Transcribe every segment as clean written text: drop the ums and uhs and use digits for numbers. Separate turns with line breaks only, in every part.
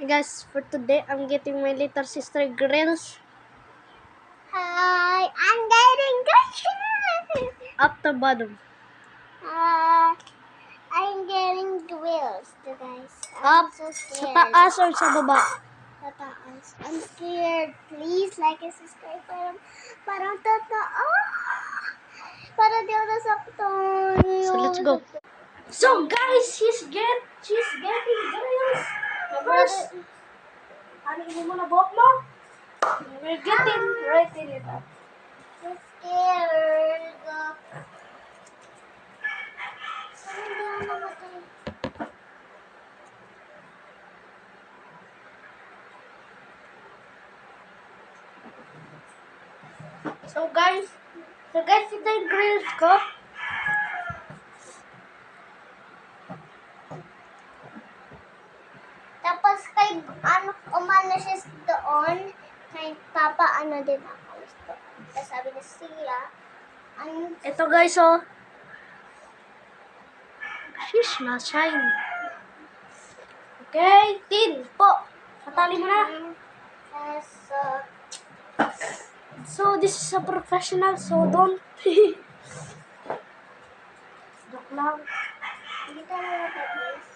Hey guys, for today I'm getting my little sister grills.
Hi, I'm getting grills.
Up to bottom.
I'm getting grills, you guys.
Up
I'm so
sa
scared.
taas or sa baba?
Sa taas. I'm scared. Please like and subscribe. Parang totoo. Para di ako nasaktan.
So let's go. So guys, she's getting grills. First, ano mo na buhok mo? We're getting right in it up.
I'm scared. Sana hindi ako namatay.
So guys, ito yung grills ko.
Tapos kay umano siya doon, kay Papa din ako doon. Tapos sabi niya siya,
Ito guys, oh. Sheesh, na-shine. Okay, tin po. Patali mo na. So this is a professional, so don't. Joke lang.
Hindi talaga guys.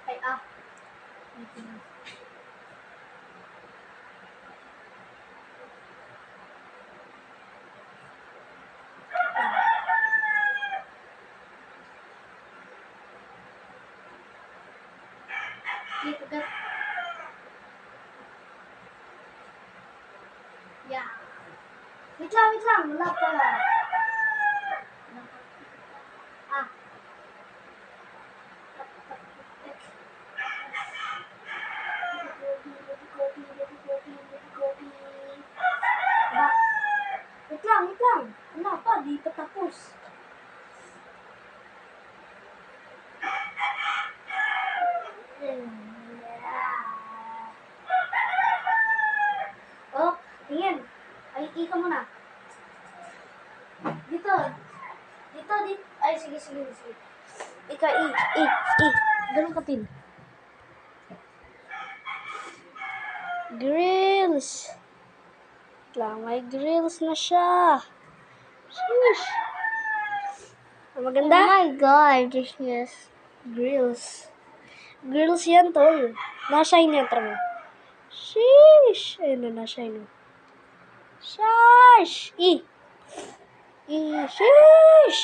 Ay, Dito ka. Yeah. Wait lang. Wala pa lang. Ah. Wait lang. Wala pa, di pa tapos. Oh, tingin. Ay, ika mo na. Dito. Ay, sige. Ika, i. Ganun ka, Tin. Grills. May grills na siya. Sheesh. Maganda?
Oh my God, yes.
Grills. Grills yan, tol. Na-shine yan, tara mo. Sheesh. Ayun na, na-shine. Sheesh. Sheesh.